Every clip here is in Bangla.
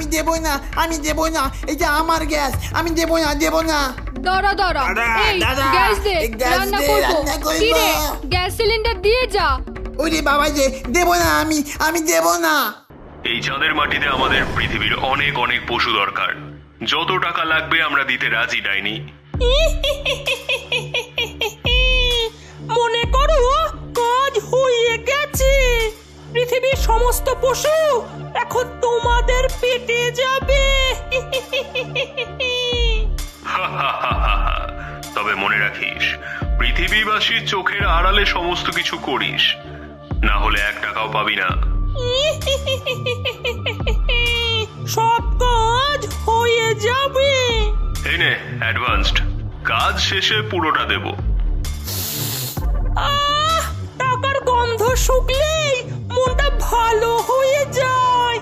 আমি দেবো না, আমি দেবো না, এটা আমার গ্যাস, আমি দেবো না, দেবো না। দাঁড়া দাঁড়া, এই গ্যাস দে, রান্না করবো। কি রে, গ্যাস সিলিন্ডার দিয়ে যা। ওরে বাবা যে, দেবো না, আমি দেবো না। এই চাঁদের মাটিতে আমাদের পৃথিবীর অনেক অনেক পশু দরকার। যত টাকা লাগবে আমরা দিতে রাজি, ডাইনি। মনে করো কাজ হয়ে গেছে। পৃথিবীর সমস্ত পশু এখন তোমাদের পেটে যাবে। তবে মনে রাখিস, পৃথিবীবাসীর চোখের আড়ালে সমস্ত কিছু করিস, না হলে 1 টাকাও পাবি না। সব কাজ হয়ে যাবে। এই নে অ্যাডভান্সড, কাজ শেষে পুরোটা দেব। টাকার গন্ধ শুকলেই মনটা ভালো হয়ে যায়।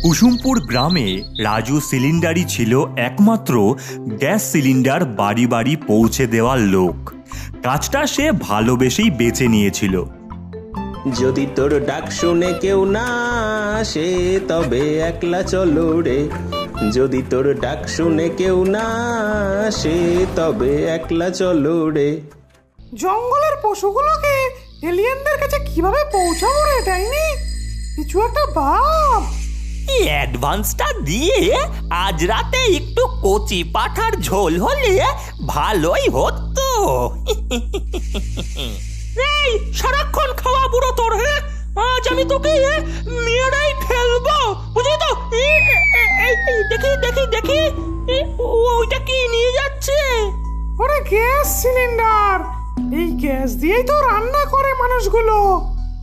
কুসুমপুর গ্রামে রাজু সিলিন্ডারই ছিল একমাত্র গ্যাস সিলিন্ডার বাড়ি বাড়ি পৌঁছে দেওয়ার লোক। কাজটা সে ভালোবেসেই বেছে নিয়েছিল। যদি তোর ডাক শুনে কেউ না আসে তবে একলা চলো রে, যদি তোর ডাক শুনে কেউ না আসে তবে একলা চলো রে। জঙ্গলের পশুগুলোকে এলিয়েনদের কাছে কিভাবে পৌঁছাবো রে ডাইনি? কিছু একটা ভাব। অ্যাডভান্সটা দিয়ে আজ রাতে একটু কচি পাঠার ঝোল হলে ভালোই হতো। এই সারাক্ষণ খাওয়া বুড়ো তোর, হ্যাঁ? আজ আমি তোকে মেরেই ফেলবো, বুঝলি তো? দেখি দেখি দেখি, ওইটা কি নিয়ে যাচ্ছে? ওরে গ্যাস সিলিন্ডার, এই গ্যাস দিয়েই তো রান্না করে মানুষগুলো।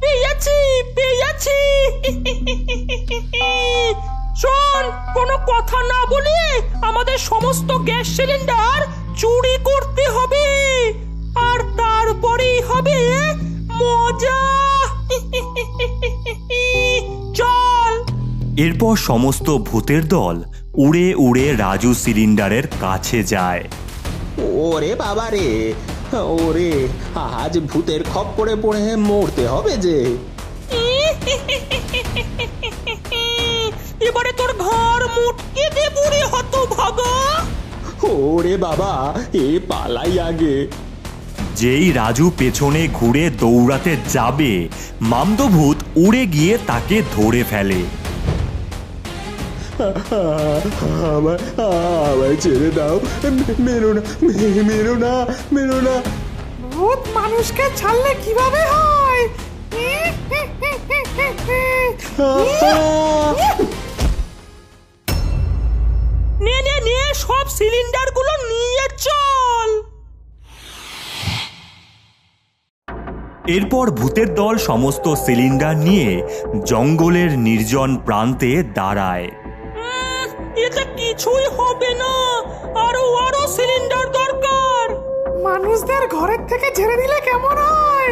পেয়েছি পেয়েছি। শোন, কোনো কথা না বলে আমাদের সমস্ত গ্যাস সিলিন্ডার চুরি করতে হবে, আর তারপরেই হবে মজা। চল। এরপর সমস্ত ভূতের দল উড়ে উড়ে রাজু সিলিন্ডারের কাছে যায়। ওরে বাবা রে, ওরে আজ ভূতের খপ্পরে পড়ে মরতে হবে যে। এবারে তোর ঘর মুটকে দে বুড়ি হতভাগা। ওরে বাবা, এ পালাই আগে। যেই রাজু পেছনে ঘুরে দৌড়াতে যাবে, মামদভূত উড়ে গিয়ে তাকে ধরে ফেলে। আমায় ছেড়ে দাও, মেরো না, মেরো না, মেরো না। ভূত মানুষকে ছাড়লে কিভাবে হয়? নে নে নে, সব সিলিন্ডার গুলো নিয়ে চল। এরপর ভূতের দল সমস্ত সিলিন্ডার নিয়ে জঙ্গলের নির্জন প্রান্তে দাঁড়ায়। এটা কিছুই হবে না, আরো আরো সিলিন্ডার দরকার। মানুষদের ঘরের থেকে ছেড়ে দিলে কেমন হয়?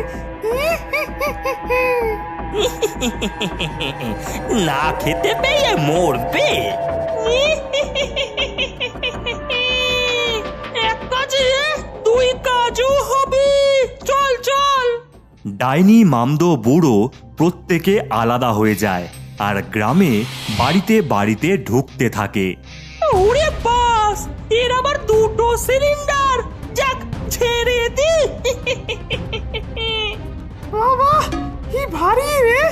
না খেতে পেয়ে মরবে। এক কাজে 2 কাজও হবে। চল চল। ডাইনি, মামদো, বুড়ো প্রত্যেকে আলাদা হয়ে যায় আর গ্রামে বাড়িতে বাড়িতে ঢুকতে থাকে। ওরে বাস, এর আবার 2টো সিলিন্ডার। যাক, ছেড়ে দি। বাবা কি ভারী রে,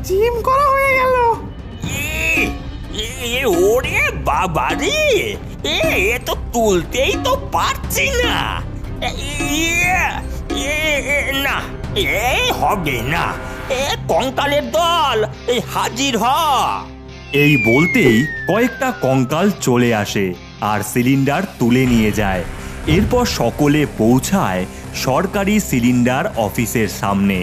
জিম করা হয়ে গেল। ওরে বাবা রে, এ তো তুলতেই তো পারছি না। না, এ হবে না। কঙ্কালের দল হাজির হ। এই বলতেই কয়েকটা কঙ্কাল চলে আসে আর সিলিন্ডার তুলে নিয়ে যায়। এরপর সকলে পৌঁছায় সরকারি সিলিন্ডার অফিসের সামনে।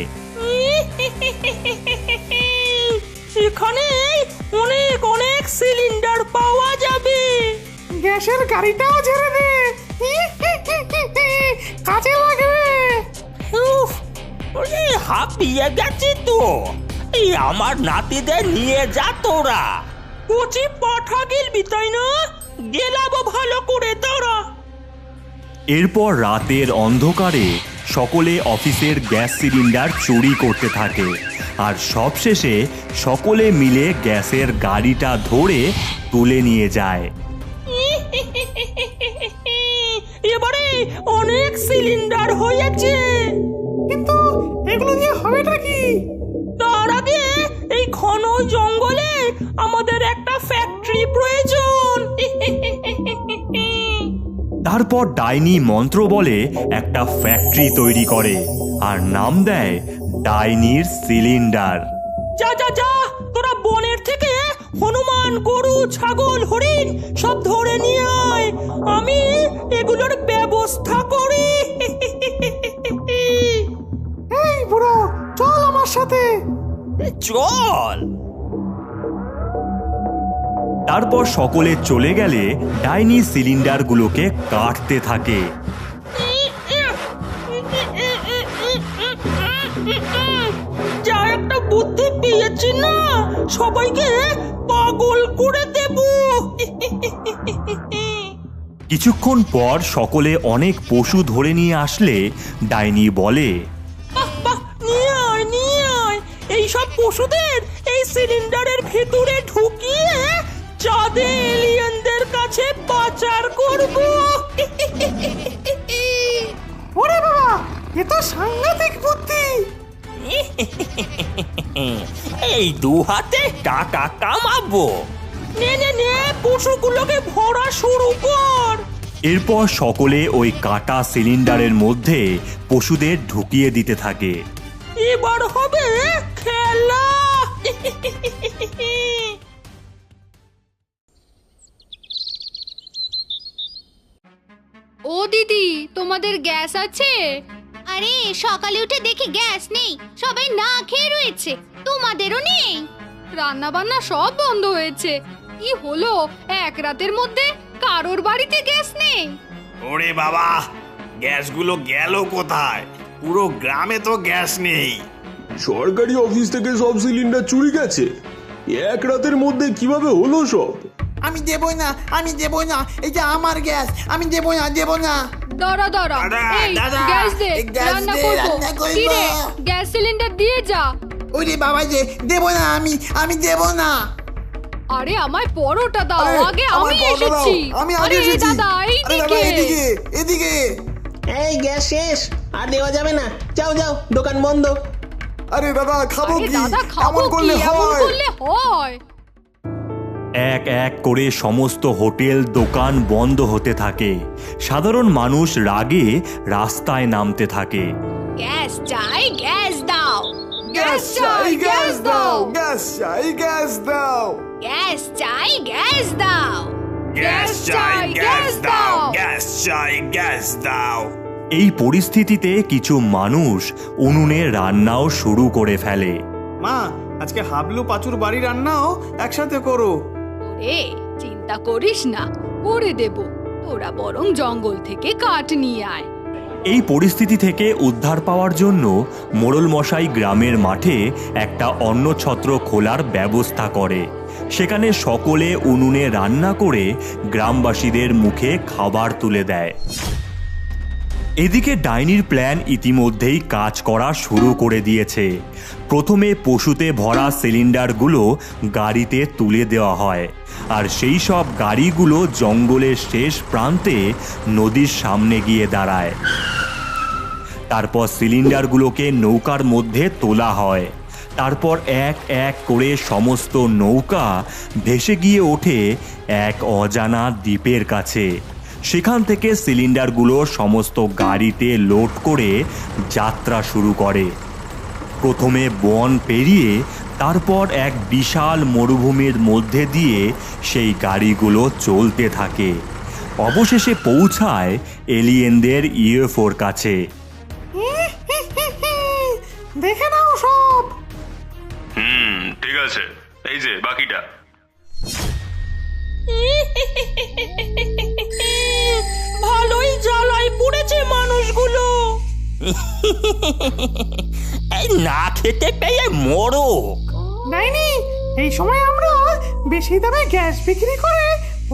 এখানে অনেক অনেক সিলিন্ডার পাওয়া যাবে। গ্যাসের গাড়িটাও ছেড়ে দে, কাজে লাগবে। উফ, হাঁপিয়ে গেছি তো। এই আমার নাতিদের নিয়ে যা তোরা। কচি পাঠা গেলবি তাই না? গেলাবো ভালো করে তোরা। এরপর রাতের অন্ধকারে সকলে অফিসের গ্যাস সিলিন্ডার চুরি করতে থাকে আর সবশেষে সকলে মিলে গ্যাসের গাড়িটা ধরে তুলে নিয়ে যায়। এবারে অনেক সিলিন্ডার হয়েছে, কিন্তু এগুলো দিয়ে হবেটা কি? তার আগে এই ঘন জঙ্গলে আমাদের একটা ফ্যাক্টরি প্রয়োজন। তারপর ডাইনি মন্ত্র বলে একটা ফ্যাক্টরি তৈরি করে আর নাম দেয় ডাইনির সিলিন্ডার। যা যা যা, তোরা বনের থেকে হনুমান, গরু, ছাগল, হরিণ সব ধরে নিয়ে আয়, আমি এগুলোর ব্যবস্থা করি। এই বুড়ো, চল আমার সাথে। চল। তারপর সকলে চলে গেলে ডাইনি সিলিন্ডারগুলোকে কাটতে থাকে। যা একটা বুদ্ধি পেয়েছি না, সবাইকে পাগল করে দেব। কিছুক্ষণ পর সকলে অনেক পশু ধরে নিয়ে আসলে ডাইনি বলে, বাহ বাহ, নিয়ে আয় নিয়ে আয়, এইসব পশুদের এই সিলিন্ডারের ভেতরে ঢুকিয়ে চাঁদে এলিয়েনদের কাছে পাচার করব। ওরে বাবা, এ তো সাংঘাতিক বুদ্ধি। এই দু হাতে টাকা কামাবো। নে নে নে, পশুগুলোকে ভরা শুরু কর। এরপর সকলে ওই কাটা সিলিন্ডারের মধ্যে পশুদের ঢুকিয়ে দিতে থাকে। এবার হবে খেলা। ও দিদি, তোমাদের গ্যাস আছে? আরে সকালে উঠে দেখি গ্যাস নেই, সবাই না খেয়ে রয়েছে, তোমাদেরও নেই? রান্না বান্না সব বন্ধ হয়েছে। কি হলো, এক রাতের মধ্যে কারোর বাড়িতে গ্যাস নেই? ওরে বাবা, গ্যাসগুলো গেল কোথায়? পুরো গ্রামে তো গ্যাস নেই। সরকারি অফিস থেকে সব সিলিন্ডার চুরি গেছে। এক রাতের মধ্যে কিভাবে হলো সব? আমি দেবই না, আমি দেবই না, এটা আমার গ্যাস, আমি দেবই না, দেব না। দাঁড়া দাঁড়া, দাদা, এই দাদা, গ্যাস দে, এই গ্যাস রান্না দে, করবো। রান্না করবো। কি রে, গ্যাস সিলিন্ডার দিয়ে যা। ওরে বাবা যে, দেব না, আমি দেব না। আরে আমায় পরোটা দাও, আরে, আগে আমার আমি পরোটা দাও, এসেছি। আমি আগে আরে এসেছি। দাদা, আরে বাবা, এইদিকে। এদিকে। এই গ্যাস শেষ, আর দেওয়া যাবে না, যাও যাও, দোকান বন্ধ। আরে দাদা, খাবো আরে কি? দাদা, খাবো এমন কি? করলে এমন হয়? করলে হয়? এক এক করে সমস্ত হোটেল দোকান বন্ধ হতে থাকে। সাধারণ মানুষ রাগে রাস্তায় নামতে থাকে। গ্যাস চাই, গ্যাস দাও। গ্যাস চাই, গ্যাস দাও। গ্যাস চাই, গ্যাস দাও। গ্যাস চাই, গ্যাস দাও। গ্যাস চাই, গ্যাস দাও। গ্যাস চাই, গ্যাস দাও। এই পরিস্থিতিতে কিছু মানুষ উনুনে রান্নাও শুরু করে ফেলে। মা, আজকে হাবলু পাঁচুর বাড়ি রান্নাও একসাথে করো। ওরে, চিন্তা করিস না, করে দেব। তোরা বরং জঙ্গল থেকে কাঠ নিয়ে আয়। এই পরিস্থিতি থেকে উদ্ধার পাওয়ার জন্য মোড়ল মশাই গ্রামের মাঠে একটা অন্নছত্র খোলার ব্যবস্থা করে। সেখানে সকলে উনুনে রান্না করে গ্রামবাসীদের মুখে খাবার তুলে দেয়। এদিকে ডাইনির প্ল্যান ইতিমধ্যেই কাজ করা শুরু করে দিয়েছে। প্রথমে পশুতে ভরা সিলিন্ডারগুলো গাড়িতে তুলে দেওয়া হয়, আর সেই সব গাড়িগুলো জঙ্গলের শেষ প্রান্তে নদীর সামনে গিয়ে দাঁড়ায়। তারপর সিলিন্ডারগুলোকে নৌকার মধ্যে তোলা হয়। তারপর এক এক করে সমস্ত নৌকা ভেসে গিয়ে ওঠে এক অজানা দ্বীপের কাছে। সেখান থেকে সিলিন্ডারগুলো সমস্ত গাড়িতে লোড করে যাত্রা শুরু করে। প্রথমে বন পেরিয়ে তারপর এক বিশাল মরুভূমির মধ্যে দিয়ে সেই গাড়িগুলো চলতে থাকে। অবশেষে পৌঁছায় এলিয়েনদের ইউএফওর কাছে। দেখে নাও সব। ঠিক আছে, এই যে বাকিটা। ভালোই জ্বালায় পড়েছে মানুষগুলো। এই না খেতে পেয়ে মরক। ডাইনি, এই সময় আমরা বেশি দামে গ্যাস বিক্রি করে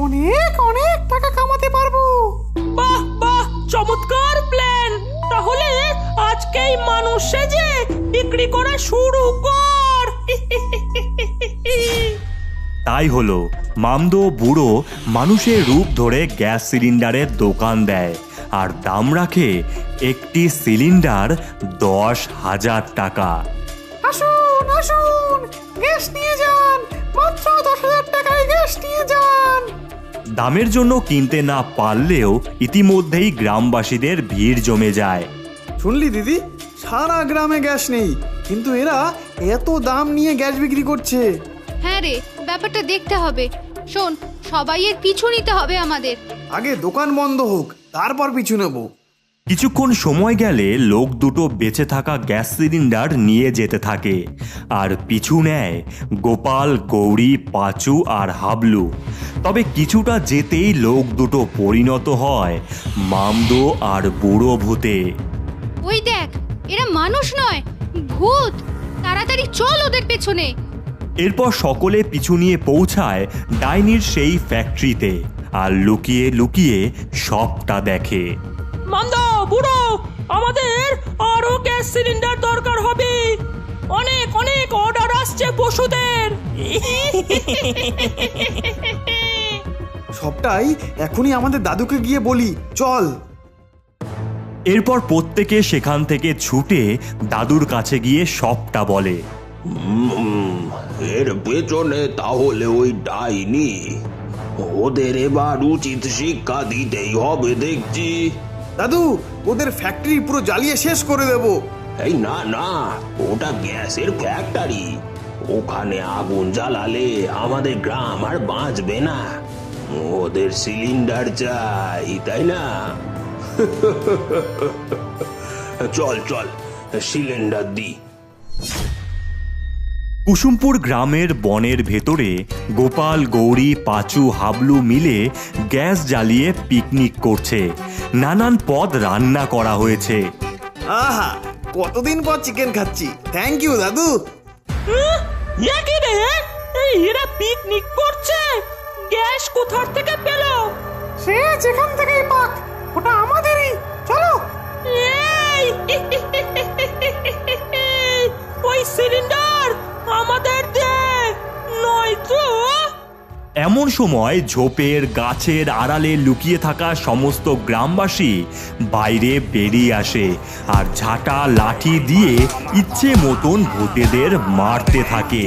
অনেক অনেক টাকা কামাতে পারবো। বাহ বাহ, চমৎকার প্ল্যান। তাহলে আজকেই মানুষ সেজে বিক্রি করা শুরু কর। তাই হলো, মামদো বুড়ো মানুষের রূপ ধরে গ্যাস সিলিন্ডারের দোকান দেয় আর দাম রাখে একটি সিলিন্ডার 10,000 টাকা। আসুন আসুন, গ্যাস নিয়ে যান, মাত্র 10,000 টাকায় গ্যাস নিয়ে যান। দামের জন্য কিনতে না পারলেও ইতিমধ্যেই গ্রামবাসীদের ভিড় জমে যায়। শুনলি দিদি, সারা গ্রামে গ্যাস নেই, কিন্তু এরা এত দাম নিয়ে গ্যাস বিক্রি করছে। হ্যাঁ রে, ব্যাপারটা দেখতে হবে। শোন, সবাইয়ের পিছু নিতে হবে আমাদের। আগে দোকান বন্ধ হোক, তারপর পিছু নেব। কিছুক্ষণ সময় গেলে লোক দুটো বেঁচে থাকা গ্যাস সিলিন্ডার নিয়ে যেতে থাকে আর পিছু নেয় গোপাল, গৌরী, পাঁচু আর হাবলু। তবে কিছুটা যেতেই লোক দুটো পরিণত হয় মামদো আর বুড়ো ভূতে। ওই দেখ, এরা মানুষ নয়, ভূত। তাড়াতাড়ি চল ওদের পেছনে। এরপর সকলে পিছু নিয়ে পৌঁছায় ডাইনির সেই ফ্যাক্টরিতে আর লুকিয়ে লুকিয়ে সবটা দেখে। মান্দা, বুড়ো, আমাদের আরো গ্যাস সিলিন্ডার দরকার হবে। অনেক অনেক অর্ডার আসছে পশুদের। সবটাই এখনই আমাদের দাদুকে গিয়ে বলি, চল। এরপর প্রত্যেকে সেখান থেকে ছুটে দাদুর কাছে গিয়ে সবটা বলে। এর পেছনে তাহলে ওই ডাইনি। ওদের এবার উচিত শিক্ষা দিতেই হবে দেখছি। দাদু, ওদের ফ্যাক্টরি পুরো জ্বালিয়ে শেষ করে দেব। এই না না, ওটা গ্যাসের ফ্যাক্টরি। ওখানে আগুন জ্বালালে আমাদের গ্রাম আর বাঁচবে না। ওদের সিলিন্ডার চাই, তাই না? চল চল, সিলিন্ডার দি। কুসুমপুর গ্রামের বনের ভেতরে গোপাল, গৌরী, পাঁচু, হাবলু মিলে গ্যাস জ্বালিয়ে পিকনিক করছে। নানান পদ রান্না করা হয়েছে। আহা, কতদিন পর চিকেন খাচ্ছি। থ্যাংক ইউ দাদু। কি রে, এরা পিকনিক করছে? গ্যাস কোথার থেকে পেল? সে যেখান থেকেই পাক, ওটা আমাদেরই। চলো। এই, ওই সিলিন্ডার আমাদের দে, নয়তো। এমন সময় ঝোপের গাছের আড়ালে লুকিয়ে থাকা সমস্ত গ্রামবাসী বাইরে বেরিয়ে আসে আর ঝাঁটা লাঠি দিয়ে ইচ্ছে মতন ভূতেদের মারতে থাকে।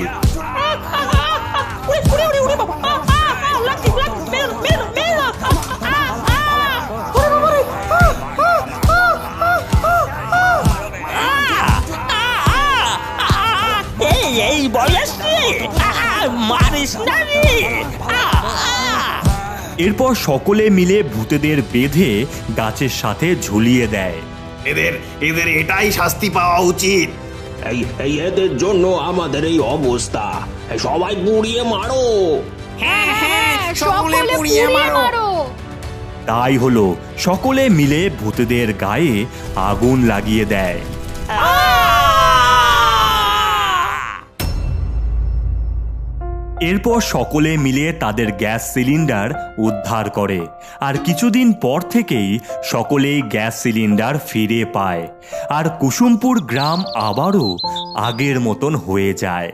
এই বয়সে মারিস না রে। এরপর সকলে মিলে ভূতেদের বেঁধে গাছের সাথে ঝুলিয়ে দেয়। এদের এদের এটাই শাস্তি পাওয়া উচিত। এই এদের জন্য আমাদের এই অবস্থা। সবাই পুড়িয়ে মারো। হ্যাঁ হ্যাঁ, সকলে পুড়িয়ে মারো। তাই হলো, সকলে মিলে ভূতেদের গায়ে আগুন লাগিয়ে দেয়। এরপর সকলে মিলে তাদের গ্যাস সিলিন্ডার উদ্ধার করে আর কিছুদিন পর থেকেই সকলেই গ্যাস সিলিন্ডার ফিরে পায় আর কুসুমপুর গ্রাম আবারও আগের মতন হয়ে যায়।